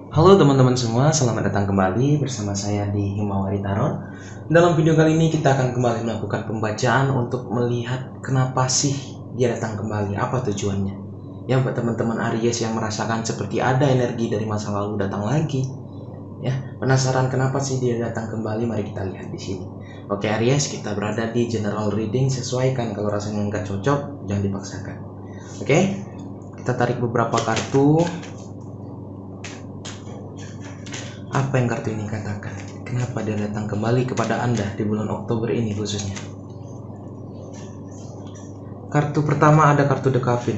Halo teman-teman semua, selamat datang kembali bersama saya di Himawari Tarot. Dalam video kali ini kita akan kembali melakukan pembacaan untuk melihat kenapa sih dia datang kembali, apa tujuannya. Ya, buat teman-teman Aries yang merasakan seperti ada energi dari masa lalu datang lagi. Ya, penasaran kenapa sih dia datang kembali? Mari kita lihat di sini. Oke Aries, kita berada di general reading, sesuaikan. Kalau rasanya nggak cocok, jangan dipaksakan. Oke, kita tarik beberapa kartu. Apa yang kartu ini katakan? Kenapa dia datang kembali kepada Anda di bulan Oktober ini khususnya? Kartu pertama ada kartu The Coffin.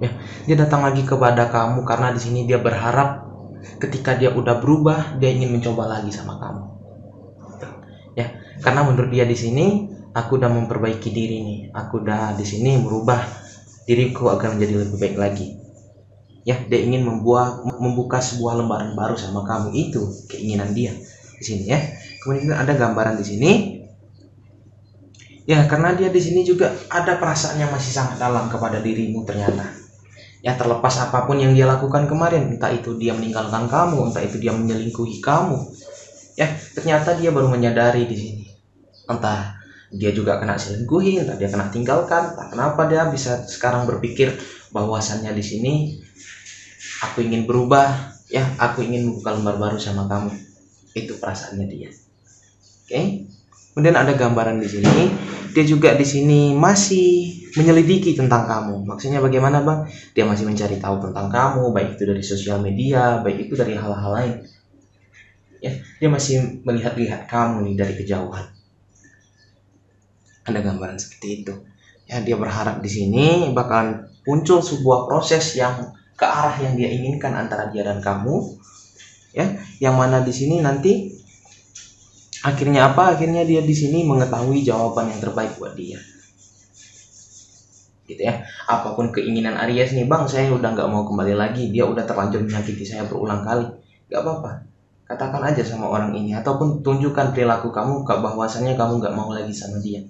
Ya, dia datang lagi kepada kamu karena di sini dia berharap ketika dia udah berubah, dia ingin mencoba lagi sama kamu. Ya, karena menurut dia di sini, aku udah memperbaiki diri nih. Aku udah di sini merubah diriku agar menjadi lebih baik lagi. Ya, dia ingin membuka sebuah lembaran baru sama kamu, itu keinginan dia di sini ya. Kemudian ada gambaran di sini. Ya, karena dia di sini juga ada perasaan yang masih sangat dalam kepada dirimu ternyata. Ya, terlepas apapun yang dia lakukan kemarin, entah itu dia meninggalkan kamu, entah itu dia menyelingkuhi kamu. Ya, ternyata dia baru menyadari di sini. Entah dia juga kena selingkuhi, entah dia kena tinggalkan, entah kenapa dia bisa sekarang berpikir bahwasannya di sini aku ingin berubah, ya, aku ingin membuka lembar baru sama kamu. Itu perasaannya dia. Oke. Kemudian ada gambaran di sini. Dia juga di sini masih menyelidiki tentang kamu. Maksudnya bagaimana, Bang? Dia masih mencari tahu tentang kamu, baik itu dari sosial media, baik itu dari hal-hal lain. Ya, dia masih melihat-lihat kamu nih dari kejauhan. Ada gambaran seperti itu. Ya, dia berharap di sini bakalan muncul sebuah proses yang ke arah yang dia inginkan antara dia dan kamu, ya, yang mana di sini nanti akhirnya apa? Akhirnya dia di sini mengetahui jawaban yang terbaik buat dia, gitu ya. Apapun keinginan Aries nih, Bang, saya udah nggak mau kembali lagi, dia udah terlanjur menyakiti saya berulang kali. Nggak apa-apa, katakan aja sama orang ini, ataupun tunjukkan perilaku kamu bahwasannya kamu nggak mau lagi sama dia,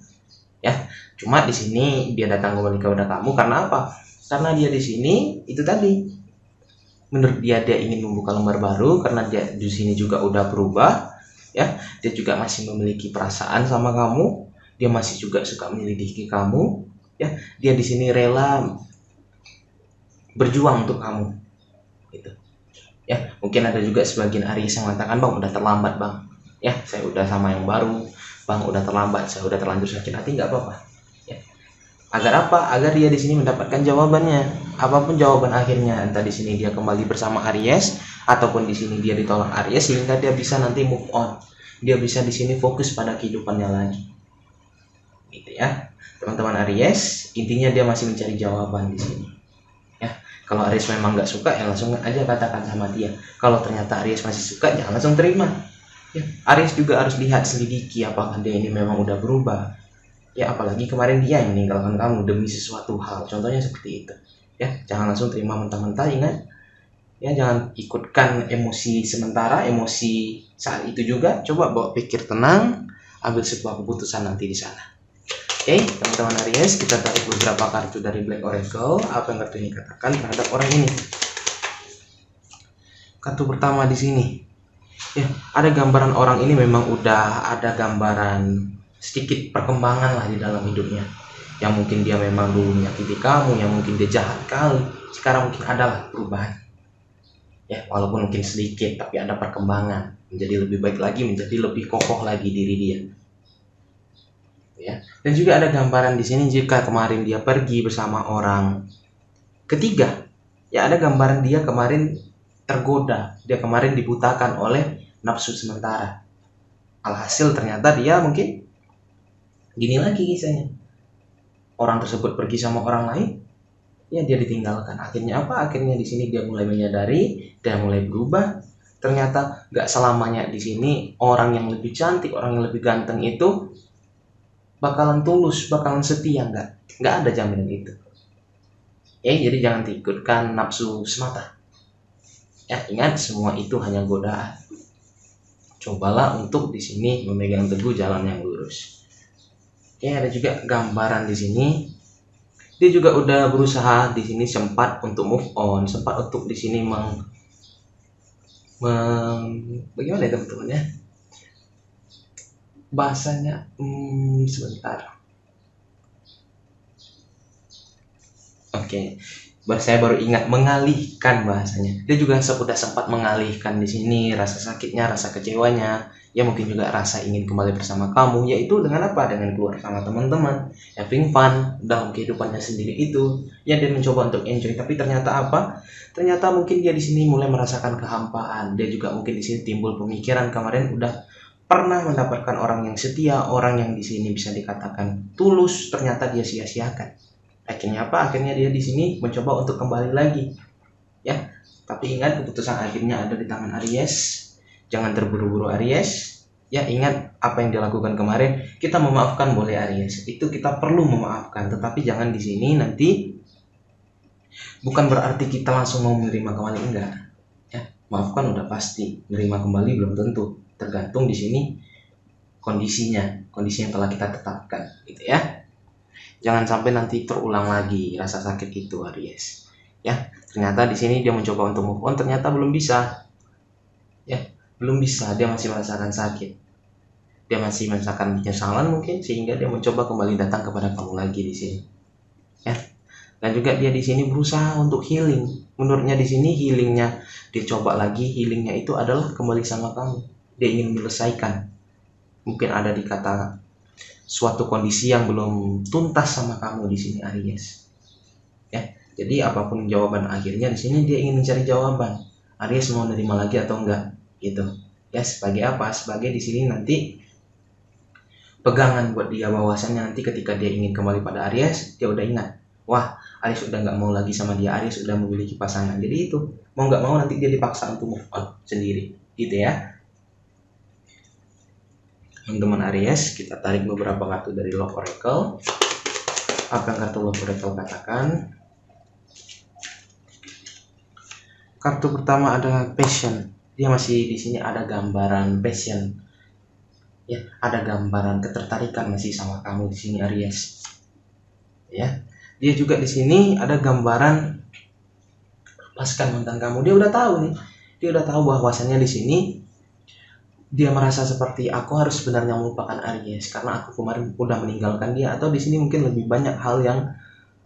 ya. Cuma di sini dia datang kembali kepada kamu karena apa? Karena dia di sini itu tadi, menurut dia ingin membuka lembar baru karena dia di sini juga udah berubah, ya. Dia juga masih memiliki perasaan sama kamu, dia masih juga suka menyelidiki kamu, ya. Dia di sini rela berjuang untuk kamu, gitu, ya. Mungkin ada juga sebagian Aries yang mengatakan, Bang, udah terlambat, Bang, ya, saya udah sama yang baru, Bang, udah terlambat, saya udah terlanjur sakit hati. Nggak apa-apa, ya. Agar apa? Agar dia di sini mendapatkan jawabannya. Apapun jawaban akhirnya, entah di sini dia kembali bersama Aries ataupun di sini dia ditolak Aries, sehingga dia bisa nanti move on. Dia bisa di sini fokus pada kehidupannya lagi. Gitu ya. Teman-teman Aries, intinya dia masih mencari jawaban di sini. Ya. Kalau Aries memang nggak suka, ya langsung aja katakan sama dia. Kalau ternyata Aries masih suka, jangan langsung terima. Ya. Aries juga harus lihat, selidiki apakah dia ini memang udah berubah. Ya, apalagi kemarin dia yang meninggalkan kamu demi sesuatu hal, contohnya seperti itu. Ya, jangan langsung terima mentah-mentah, ingat. Ya, jangan ikutkan emosi sementara, emosi saat itu juga. Coba bawa pikir tenang, ambil sebuah keputusan nanti di sana. Oke, teman-teman Aries, kita tarik beberapa kartu dari Black Oracle. Apa yang kartu ini katakan terhadap orang ini? Kartu pertama di sini. Ya, ada gambaran orang ini memang udah ada gambaran sedikit perkembangan lah di dalam hidupnya. Yang mungkin dia memang dulu menyakiti kamu, yang mungkin dia jahat kali, sekarang mungkin adalah perubahan. Ya, walaupun mungkin sedikit, tapi ada perkembangan, menjadi lebih baik lagi, menjadi lebih kokoh lagi diri dia. Ya, dan juga ada gambaran di sini jika kemarin dia pergi bersama orang ketiga. Ya, ada gambaran dia kemarin tergoda, dia kemarin dibutakan oleh nafsu sementara. Alhasil ternyata dia mungkin gini lagi kisahnya. Orang tersebut pergi sama orang lain, ya dia ditinggalkan. Akhirnya apa? Akhirnya di sini dia mulai menyadari, dia mulai berubah. Ternyata nggak selamanya di sini orang yang lebih cantik, orang yang lebih ganteng itu bakalan tulus, bakalan setia, nggak ada jaminan itu. Ya, jadi jangan diikutkan nafsu semata. Ya, ingat semua itu hanya godaan. Cobalah untuk di sini memegang teguh jalan yang lurus. Oke, ada juga gambaran di sini. Dia juga udah berusaha di sini sempat untuk move on, sempat untuk di sini bagaimana ya teman-teman ya bahasanya, sebentar. Oke, saya baru ingat, mengalihkan bahasanya. Dia juga sudah sempat mengalihkan di sini rasa sakitnya, rasa kecewanya, ya mungkin juga rasa ingin kembali bersama kamu, yaitu dengan apa? Dengan keluar sama teman-teman, having fun dalam kehidupannya sendiri itu. Ya dia mencoba untuk enjoy, tapi ternyata apa? Ternyata mungkin dia di sini mulai merasakan kehampaan. Dia juga mungkin di sini timbul pemikiran kemarin udah pernah mendapatkan orang yang setia, orang yang di sini bisa dikatakan tulus, ternyata dia sia-siakan. Akhirnya apa? Akhirnya dia di sini mencoba untuk kembali lagi. Ya, tapi ingat keputusan akhirnya ada di tangan Aries. Jangan terburu-buru Aries. Ya, ingat apa yang dilakukan kemarin. Kita memaafkan boleh Aries. Itu kita perlu memaafkan, tetapi jangan di sini nanti bukan berarti kita langsung mau menerima kembali, enggak. Ya, maafkan udah pasti, menerima kembali belum tentu. Tergantung di sini kondisinya, kondisi yang telah kita tetapkan, gitu ya. Jangan sampai nanti terulang lagi rasa sakit itu Aries. Ya, ternyata di sini dia mencoba untuk move on, ternyata belum bisa. Ya, belum bisa, dia masih merasakan sakit. Dia masih merasakan penyesalan mungkin, sehingga dia mencoba kembali datang kepada kamu lagi di sini. Ya. Dan juga dia di sini berusaha untuk healing. Menurutnya di sini healingnya, dia coba lagi, healingnya itu adalah kembali sama kamu. Dia ingin menyelesaikan. Mungkin ada di kata suatu kondisi yang belum tuntas sama kamu di sini Aries. Ya, jadi apapun jawaban akhirnya di sini dia ingin mencari jawaban. Aries mau nerima lagi atau enggak, gitu. Ya, sebagai apa? Sebagai di sini nanti pegangan buat dia, bahwasannya nanti ketika dia ingin kembali pada Aries, dia udah ingat, wah Aries udah nggak mau lagi sama dia, Aries udah memiliki pasangan. Jadi itu mau nggak mau nanti dia dipaksa untuk move on sendiri, gitu ya. Teman-teman Aries, kita tarik beberapa kartu dari Love Oracle. Apa yang kartu Love Oracle katakan? Kartu pertama ada passion. Dia masih di sini ada gambaran passion. Ya, ada gambaran ketertarikan masih sama kamu di sini Aries. Ya. Dia juga di sini ada gambaran lepaskan mantan kamu. Dia udah tahu nih. Dia udah tahu bahwasannya di sini dia merasa seperti aku harus sebenarnya melupakan Aries karena aku kemarin udah meninggalkan dia, atau di sini mungkin lebih banyak hal yang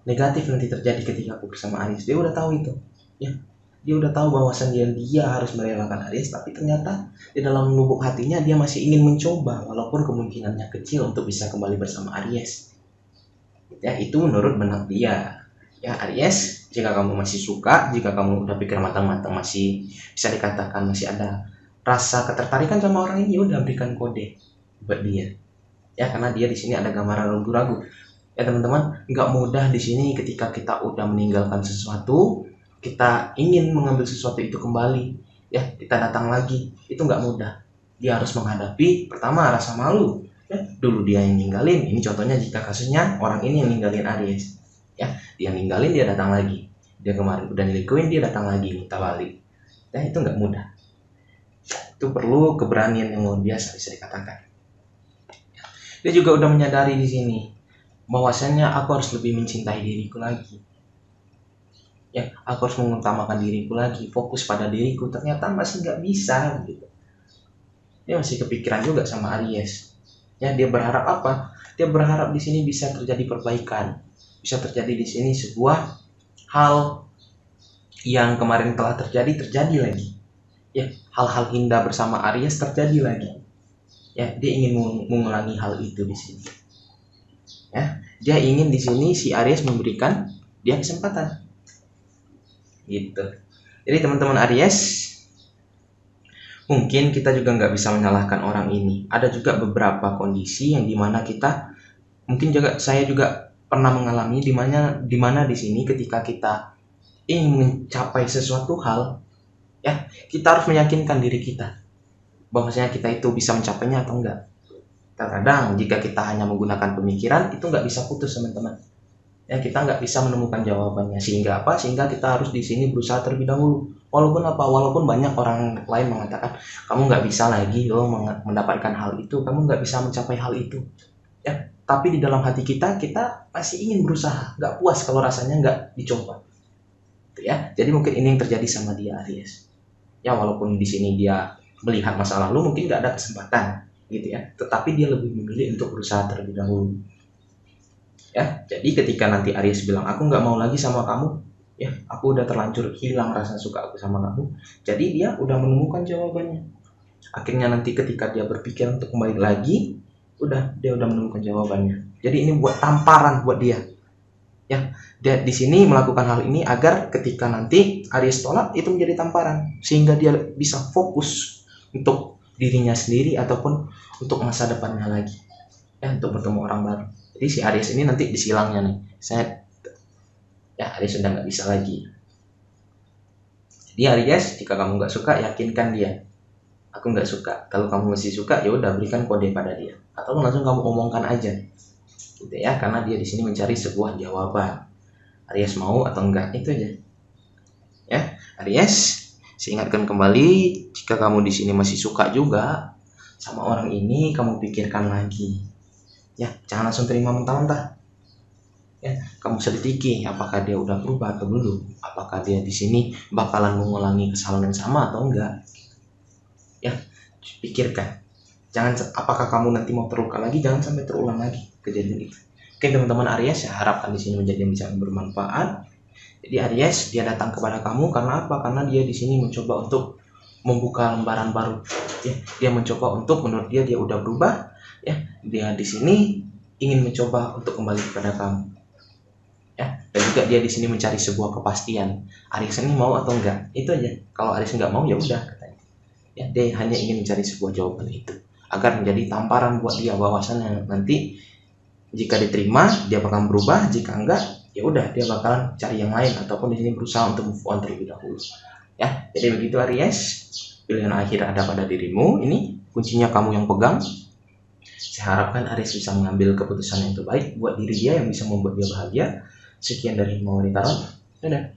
negatif nanti terjadi ketika aku bersama Aries. Dia udah tahu itu. Ya. Dia udah tahu bahwasannya dia harus merelakan Aries, tapi ternyata di dalam lubuk hatinya dia masih ingin mencoba walaupun kemungkinannya kecil untuk bisa kembali bersama Aries. Ya, itu menurut benak dia. Ya Aries, jika kamu masih suka, jika kamu udah pikir matang-matang, masih bisa dikatakan masih ada rasa ketertarikan sama orang ini, udah berikan kode buat dia. Ya, karena dia di sini ada gambaran ragu-ragu. Ya teman-teman, nggak mudah di sini ketika kita udah meninggalkan sesuatu, kita ingin mengambil sesuatu itu kembali. Ya, kita datang lagi, itu nggak mudah. Dia harus menghadapi pertama rasa malu. Ya, dulu dia yang ninggalin. Ini contohnya jika kasusnya orang ini yang ninggalin Aries. Ya, dia ninggalin, dia datang lagi. Dia kemarin udah nilikuin, dia datang lagi minta balik. Ya, itu nggak mudah. Itu perlu keberanian yang luar biasa bisa dikatakan. Dia juga udah menyadari di sini bahwasanya aku harus lebih mencintai diriku lagi. Ya, aku harus mengutamakan diriku lagi, fokus pada diriku. Ternyata masih nggak bisa gitu. Dia masih kepikiran juga sama Aries. Ya, dia berharap apa? Dia berharap di sini bisa terjadi perbaikan, bisa terjadi di sini sebuah hal yang kemarin telah terjadi lagi. Ya, hal-hal indah bersama Aries terjadi lagi. Ya, dia ingin mengulangi hal itu di sini. Ya, dia ingin di sini si Aries memberikan dia kesempatan. Gitu. Jadi teman-teman Aries, mungkin kita juga nggak bisa menyalahkan orang ini. Ada juga beberapa kondisi yang dimana kita, mungkin juga saya juga pernah mengalami dimana di sini ketika kita ingin mencapai sesuatu hal, ya kita harus meyakinkan diri kita bahwasanya kita itu bisa mencapainya atau enggak. Terkadang jika kita hanya menggunakan pemikiran, itu nggak bisa putus teman-teman. Ya, kita nggak bisa menemukan jawabannya, sehingga apa? Sehingga kita harus di sini berusaha terlebih dahulu. Walaupun apa? Walaupun banyak orang lain mengatakan kamu nggak bisa lagi loh mendapatkan hal itu, kamu nggak bisa mencapai hal itu. Ya, tapi di dalam hati kita masih ingin berusaha, nggak puas kalau rasanya nggak dicoba. Ya, jadi mungkin ini yang terjadi sama dia Aries. Ya walaupun di sini dia melihat masa lalu mungkin nggak ada kesempatan gitu ya, tetapi dia lebih memilih untuk berusaha terlebih dahulu. Ya, jadi ketika nanti Aries bilang aku nggak mau lagi sama kamu, ya aku udah terlanjur hilang rasa suka aku sama kamu, jadi dia udah menemukan jawabannya. Akhirnya nanti ketika dia berpikir untuk kembali lagi, dia udah menemukan jawabannya. Jadi ini buat tamparan buat dia. Ya, dia di sini melakukan hal ini agar ketika nanti Aries tolak itu menjadi tamparan, sehingga dia bisa fokus untuk dirinya sendiri ataupun untuk masa depannya lagi, ya untuk bertemu orang baru. Jadi si Aries ini nanti disilangnya nih, Aries sudah nggak bisa lagi. Jadi Aries, jika kamu nggak suka, yakinkan dia, aku nggak suka. Kalau kamu masih suka, ya udah berikan kode pada dia, atau langsung kamu omongkan aja, gitu ya, karena dia di sini mencari sebuah jawaban. Aries mau atau enggak, itu aja. Ya, Aries, saya ingatkan kembali, jika kamu di sini masih suka juga sama orang ini, kamu pikirkan lagi. Ya, jangan langsung terima mentah-mentah. Ya, kamu selidiki apakah dia udah berubah atau belum, apakah dia di sini bakalan mengulangi kesalahan yang sama atau enggak. Ya, pikirkan. Jangan, apakah kamu nanti mau terluka lagi, jangan sampai terulang lagi kejadian itu. Oke teman-teman Aries, saya harapkan di sini menjadi yang bermanfaat. Jadi Aries, dia datang kepada kamu karena apa? Karena dia di sini mencoba untuk membuka lembaran baru. Ya, dia mencoba untuk, menurut dia udah berubah. Ya, dia di sini ingin mencoba untuk kembali kepada kamu. Ya, dan juga dia di sini mencari sebuah kepastian. Aries ini mau atau enggak? Itu aja. Kalau Aries enggak mau, ya udah katanya. Ya, dia hanya ingin mencari sebuah jawaban itu, agar menjadi tamparan buat dia bahwasannya nanti jika diterima dia bakal berubah, jika enggak ya udah dia bakalan cari yang lain ataupun di sini berusaha untuk move on terlebih dahulu. Ya, jadi begitu Aries, pilihan akhir ada pada dirimu, ini kuncinya kamu yang pegang. Saya harapkan Aries bisa mengambil keputusan yang terbaik buat diri dia yang bisa membuat dia bahagia. Sekian dari Mawari Tarot. Dadah.